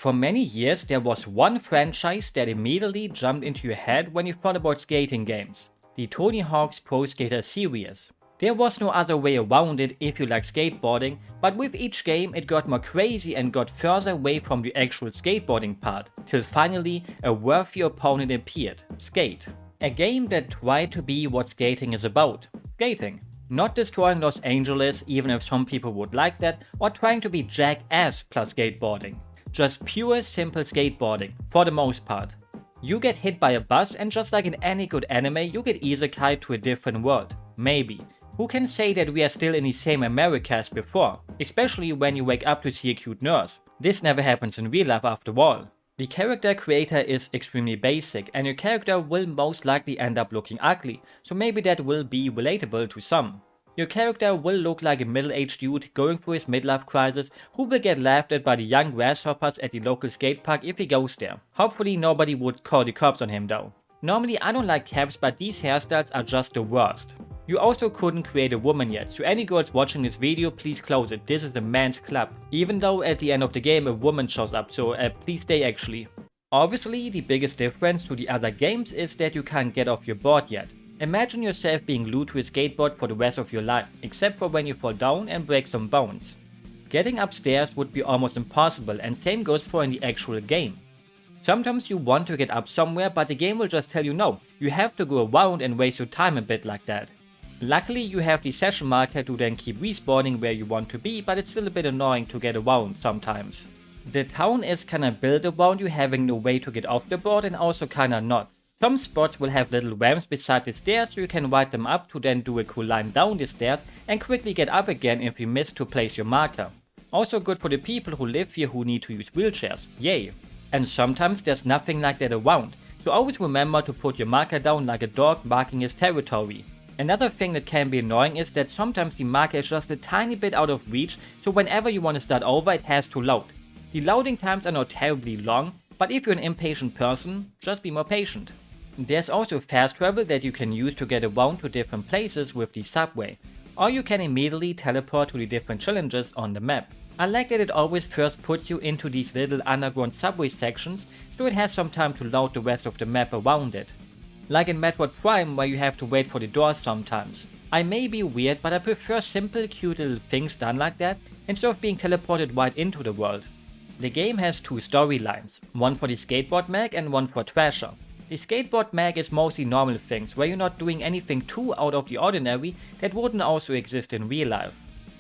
For many years there was one franchise that immediately jumped into your head when you thought about skating games: the Tony Hawk's Pro Skater series. There was no other way around it if you like skateboarding, but with each game it got more crazy and got further away from the actual skateboarding part, till finally a worthy opponent appeared: Skate. A game that tried to be what skating is about: skating. Not destroying Los Angeles, even if some people would like that, or trying to be jackass plus skateboarding. Just pure simple skateboarding, for the most part. You get hit by a bus and just like in any good anime, you get isekai to a different world. Maybe. Who can say that we are still in the same America as before? Especially when you wake up to see a cute nurse. This never happens in real life after all. The character creator is extremely basic and your character will most likely end up looking ugly, so maybe that will be relatable to some. Your character will look like a middle-aged dude going through his midlife crisis who will get laughed at by the young grasshoppers at the local skate park if he goes there. Hopefully nobody would call the cops on him though. Normally I don't like caps, but these hairstyles are just the worst. You also couldn't create a woman yet, so any girls watching this video, please close it. This is a man's club. Even though at the end of the game a woman shows up, so please stay actually. Obviously the biggest difference to the other games is that you can't get off your board yet. Imagine yourself being glued to a skateboard for the rest of your life, except for when you fall down and break some bones. Getting upstairs would be almost impossible, and same goes for in the actual game. Sometimes you want to get up somewhere, but the game will just tell you no, you have to go around and waste your time a bit like that. Luckily you have the session marker to then keep respawning where you want to be, but it's still a bit annoying to get around sometimes. The town is kinda built around you having no way to get off the board and also kinda not. Some spots will have little ramps beside the stairs so you can ride them up to then do a cool line down the stairs and quickly get up again if you miss to place your marker. Also good for the people who live here who need to use wheelchairs, yay! And sometimes there's nothing like that around, so always remember to put your marker down like a dog marking his territory. Another thing that can be annoying is that sometimes the marker is just a tiny bit out of reach, so whenever you want to start over it has to load. The loading times are not terribly long, but if you're an impatient person, just be more patient. There's also fast travel that you can use to get around to different places with the subway, or you can immediately teleport to the different challenges on the map. I like that it always first puts you into these little underground subway sections, so it has some time to load the rest of the map around it. Like in Metroid Prime where you have to wait for the doors sometimes. I may be weird, but I prefer simple cute little things done like that instead of being teleported right into the world. The game has two storylines, one for the skateboard mag and one for Thrasher. The skateboard mag is mostly normal things where you're not doing anything too out of the ordinary that wouldn't also exist in real life.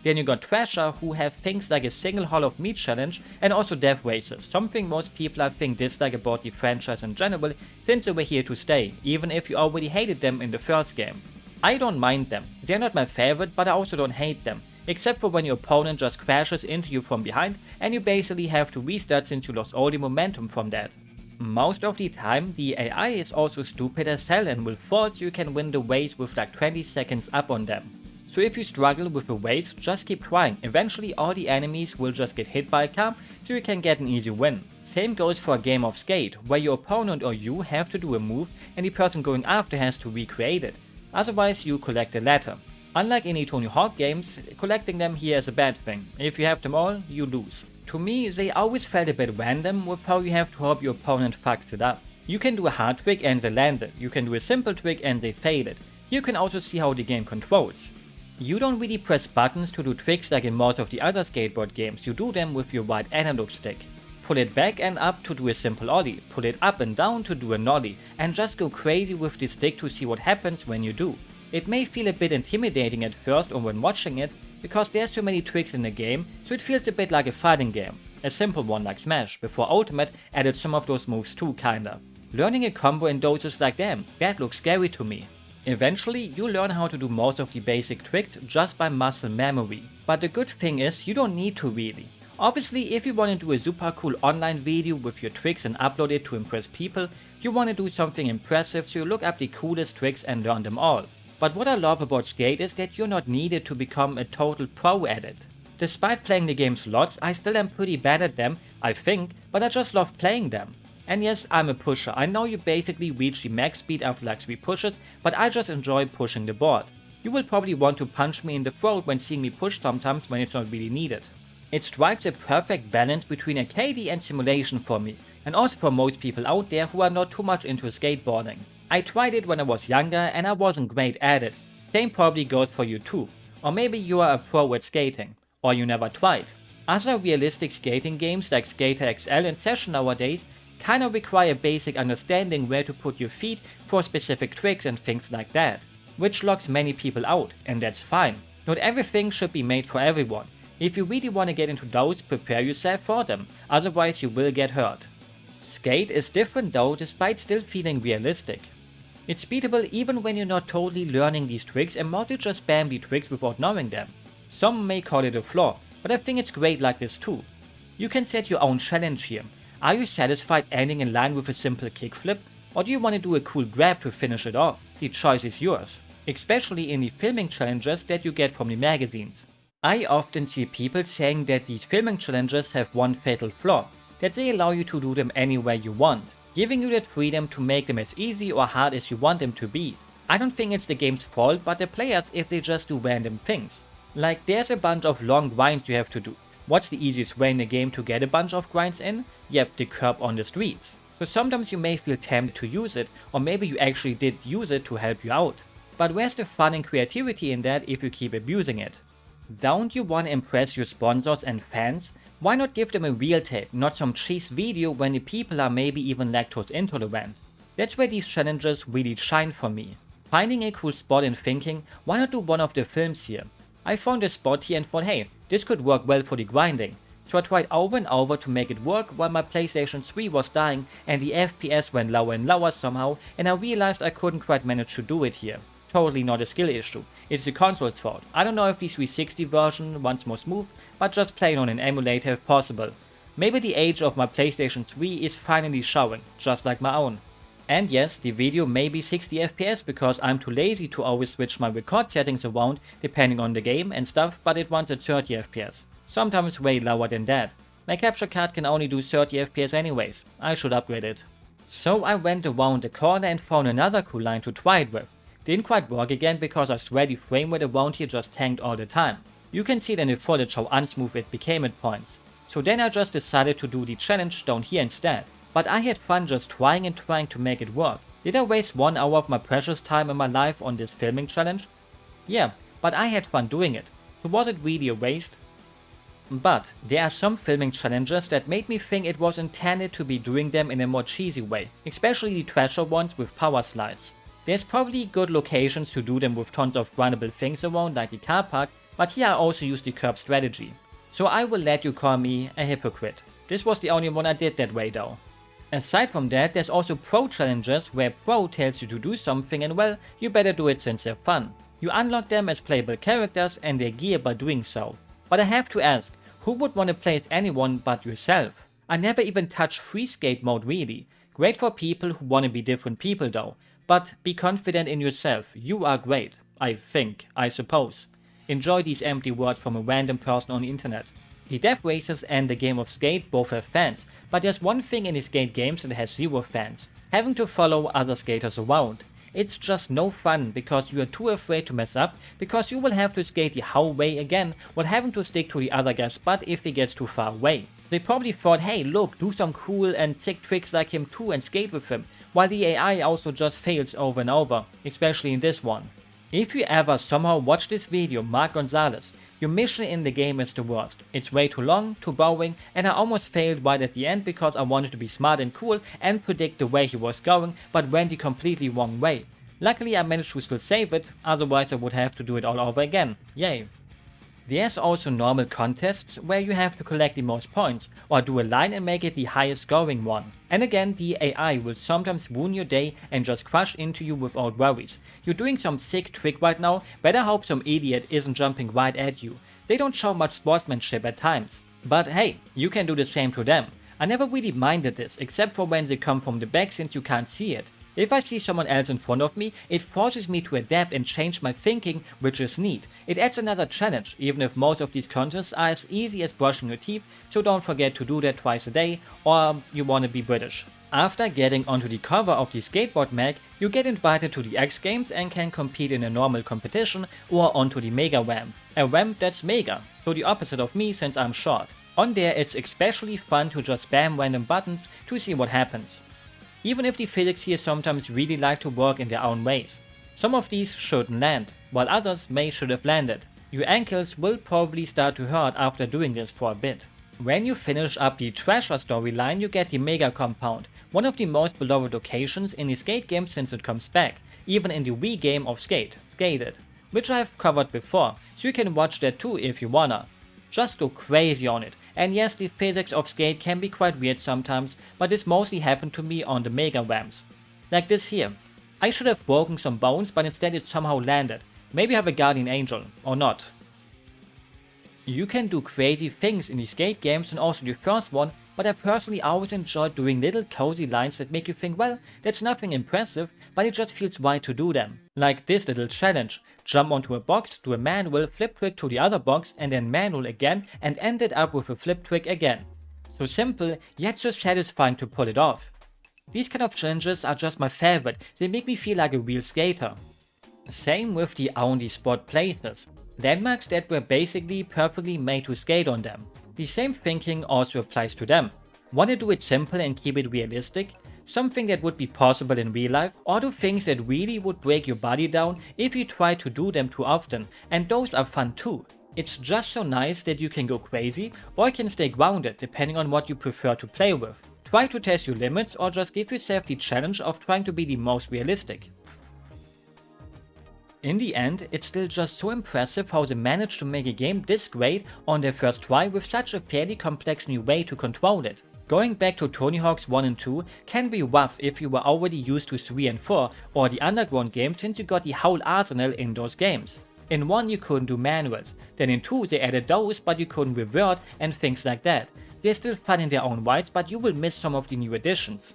Then you got Thrasher who have things like a single Hall of Meat challenge and also death races, something most people I think dislike about the franchise in general since they were here to stay, even if you already hated them in the first game. I don't mind them, they're not my favorite, but I also don't hate them, except for when your opponent just crashes into you from behind and you basically have to restart since you lost all the momentum from that. Most of the time the AI is also stupid as hell and will fall so you can win the race with like 20 seconds up on them. So if you struggle with a race, just keep trying, eventually all the enemies will just get hit by a car so you can get an easy win. Same goes for a game of Skate, where your opponent or you have to do a move and the person going after has to recreate it, otherwise you collect the latter. Unlike in the Tony Hawk games, collecting them here is a bad thing, if you have them all, you lose. To me, they always felt a bit random with how you have to hope your opponent fucks it up. You can do a hard trick and they land it, you can do a simple trick and they fail it. You can also see how the game controls. You don't really press buttons to do tricks like in most of the other skateboard games, you do them with your right analog stick. Pull it back and up to do a simple ollie, pull it up and down to do a nollie, and just go crazy with the stick to see what happens when you do. It may feel a bit intimidating at first or when watching it, because there's so many tricks in the game, so it feels a bit like a fighting game. A simple one like Smash, before Ultimate added some of those moves too kinda. Learning a combo in those is like damn, that looks scary to me. Eventually, you learn how to do most of the basic tricks just by muscle memory. But the good thing is, you don't need to really. Obviously, if you want to do a super cool online video with your tricks and upload it to impress people, you want to do something impressive, so you look up the coolest tricks and learn them all. But what I love about Skate is that you're not needed to become a total pro at it. Despite playing the games lots, I still am pretty bad at them, I think, but I just love playing them. And yes, I'm a pusher. I know you basically reach the max speed after like 3 pushes, but I just enjoy pushing the board. You will probably want to punch me in the throat when seeing me push sometimes when it's not really needed. It strikes a perfect balance between arcade and simulation for me, and also for most people out there who are not too much into skateboarding. I tried it when I was younger and I wasn't great at it. Same probably goes for you too. Or maybe you are a pro at skating, or you never tried. Other realistic skating games like Skater XL and Session nowadays kinda require basic understanding where to put your feet for specific tricks and things like that, which locks many people out, and that's fine. Not everything should be made for everyone. If you really want to get into those, prepare yourself for them, otherwise you will get hurt. Skate is different though, despite still feeling realistic. It's beatable even when you're not totally learning these tricks and mostly just spam the tricks without knowing them. Some may call it a flaw, but I think it's great like this too. You can set your own challenge here. Are you satisfied ending in line with a simple kickflip? Or do you want to do a cool grab to finish it off? The choice is yours, especially in the filming challenges that you get from the magazines. I often see people saying that these filming challenges have one fatal flaw, that they allow you to do them anywhere you want, giving you that freedom to make them as easy or hard as you want them to be. I don't think it's the game's fault, but the players if they just do random things. Like there's a bunch of long grinds you have to do. What's the easiest way in the game to get a bunch of grinds in? Yep, the curb on the streets. So sometimes you may feel tempted to use it, or maybe you actually did use it to help you out. But where's the fun and creativity in that if you keep abusing it? Don't you want to impress your sponsors and fans? Why not give them a real tape, not some cheese video when the people are maybe even lactose intolerant? That's where these challenges really shine for me. Finding a cool spot and thinking, why not do one of the films here? I found a spot here and thought, hey, this could work well for the grinding. So I tried over and over to make it work while my PlayStation 3 was dying and the FPS went lower and lower somehow, and I realized I couldn't quite manage to do it here. Totally not a skill issue, it's the console's fault. I don't know if the 360 version runs more smooth, but just playing on an emulator if possible. Maybe the age of my PlayStation 3 is finally showing, just like my own. And yes, the video may be 60 FPS because I'm too lazy to always switch my record settings around depending on the game and stuff, but it runs at 30 FPS. Sometimes way lower than that. My capture card can only do 30 FPS anyways, I should upgrade it. So I went around the corner and found another cool line to try it with. Didn't quite work again because I swear the frame rate around here just tanked all the time. You can see it in the footage how unsmooth it became at points. So then I just decided to do the challenge down here instead. But I had fun just trying and trying to make it work. Did I waste 1 hour of my precious time in my life on this filming challenge? Yeah, but I had fun doing it. So was it really a waste? But there are some filming challenges that made me think it was intended to be doing them in a more cheesy way, especially the treasure ones with power slides. There's probably good locations to do them with tons of grindable things around like the car park, but here I also use the curb strategy. So I will let you call me a hypocrite. This was the only one I did that way though. Aside from that, there's also pro challenges where pro tells you to do something and well, you better do it since they're fun. You unlock them as playable characters and their gear by doing so. But I have to ask, who would want to play as anyone but yourself? I never even touched free skate mode really. Great for people who want to be different people though. But be confident in yourself, you are great. I think, I suppose. Enjoy these empty words from a random person on the internet. The Death Races and the game of Skate both have fans, but there's one thing in the skate games that has 0 fans. Having to follow other skaters around. It's just no fun because you are too afraid to mess up, because you will have to skate the whole way again while having to stick to the other guy's butt if he gets too far away. They probably thought, hey look, do some cool and sick tricks like him too and skate with him, while the AI also just fails over and over, especially in this one. If you ever somehow watch this video, Mark Gonzalez, your mission in the game is the worst. It's way too long, too boring, and I almost failed right at the end because I wanted to be smart and cool and predict the way he was going, but went the completely wrong way. Luckily I managed to still save it, otherwise I would have to do it all over again. Yay. There's also normal contests where you have to collect the most points, or do a line and make it the highest scoring one. And again, the AI will sometimes ruin your day and just crush into you without worries. You're doing some sick trick right now, better hope some idiot isn't jumping right at you. They don't show much sportsmanship at times. But hey, you can do the same to them. I never really minded this, except for when they come from the back since you can't see it. If I see someone else in front of me, it forces me to adapt and change my thinking, which is neat. It adds another challenge, even if most of these contests are as easy as brushing your teeth, so don't forget to do that twice a day, or you wanna be British. After getting onto the cover of the skateboard mag, you get invited to the X Games and can compete in a normal competition or onto the Mega Ramp. A ramp that's mega, so the opposite of me since I'm short. On there it's especially fun to just spam random buttons to see what happens. Even if the physics here sometimes really like to work in their own ways. Some of these shouldn't land, while others should have landed. Your ankles will probably start to hurt after doing this for a bit. When you finish up the Treasure storyline, you get the Mega Compound, one of the most beloved locations in the Skate game since it comes back, even in the Wii game of Skated, which I've covered before, so you can watch that too if you wanna. Just go crazy on it. And yes, the physics of Skate can be quite weird sometimes, but this mostly happened to me on the Mega Ramps. Like this here. I should have broken some bones, but instead it somehow landed. Maybe I have a guardian angel, or not. You can do crazy things in the Skate games and also the first one, but I personally always enjoyed doing little cozy lines that make you think, well, that's nothing impressive, but it just feels right to do them. Like this little challenge. Jump onto a box, do a manual, flip trick to the other box, and then manual again, and end it up with a flip trick again. So simple, yet so satisfying to pull it off. These kind of challenges are just my favorite, they make me feel like a real skater. Same with the only spot places. Landmarks that were basically perfectly made to skate on them. The same thinking also applies to them. Wanna do it simple and keep it realistic? Something that would be possible in real life, or do things that really would break your body down if you try to do them too often, and those are fun too. It's just so nice that you can go crazy, or can stay grounded depending on what you prefer to play with. Try to test your limits or just give yourself the challenge of trying to be the most realistic. In the end, it's still just so impressive how they managed to make a game this great on their first try with such a fairly complex new way to control it. Going back to Tony Hawk's 1 and 2 can be rough if you were already used to 3 and 4 or the Underground games since you got the whole arsenal in those games. In 1 you couldn't do manuals, then in 2 they added those but you couldn't revert and things like that. They're still fun in their own rights, but you will miss some of the new additions.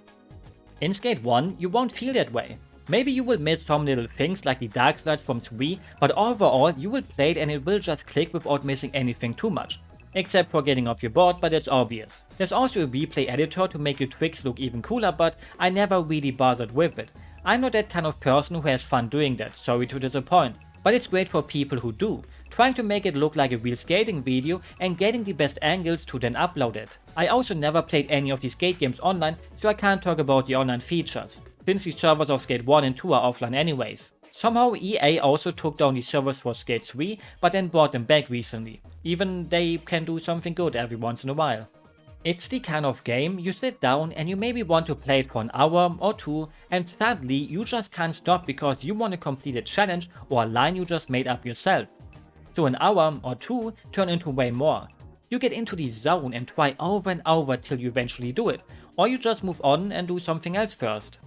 In Skate 1 you won't feel that way. Maybe you will miss some little things like the dark slides from 3, but overall you will play it and it will just click without missing anything too much. Except for getting off your board, but it's obvious. There's also a replay editor to make your tricks look even cooler, but I never really bothered with it. I'm not that kind of person who has fun doing that, sorry to disappoint. But it's great for people who do, trying to make it look like a real skating video and getting the best angles to then upload it. I also never played any of the Skate games online, so I can't talk about the online features, since the servers of Skate 1 and 2 are offline anyways. Somehow EA also took down the servers for Skate 3, but then brought them back recently. Even they can do something good every once in a while. It's the kind of game you sit down and you maybe want to play it for an hour or two, and suddenly you just can't stop because you want to complete a challenge or a line you just made up yourself. So an hour or two turn into way more. You get into the zone and try over and over till you eventually do it, or you just move on and do something else first.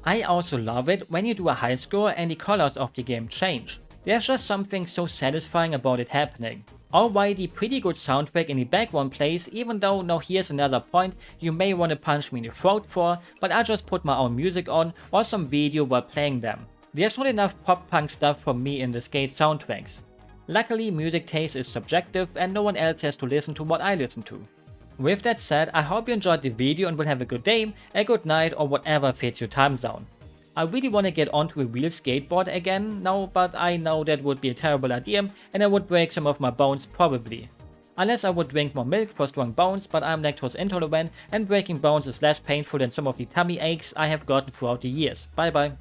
I also love it when you do a high score and the colors of the game change. There's just something so satisfying about it happening. Or why the pretty good soundtrack in the background plays, even though now here's another point you may want to punch me in the throat for, but I just put my own music on or some video while playing them. There's not enough pop punk stuff for me in the Skate soundtracks. Luckily music taste is subjective and no one else has to listen to what I listen to. With that said, I hope you enjoyed the video and will have a good day, a good night or whatever fits your time zone. I really want to get onto a real skateboard again now, but I know that would be a terrible idea and I would break some of my bones probably. Unless I would drink more milk for strong bones, but I'm lactose intolerant and breaking bones is less painful than some of the tummy aches I have gotten throughout the years. Bye bye.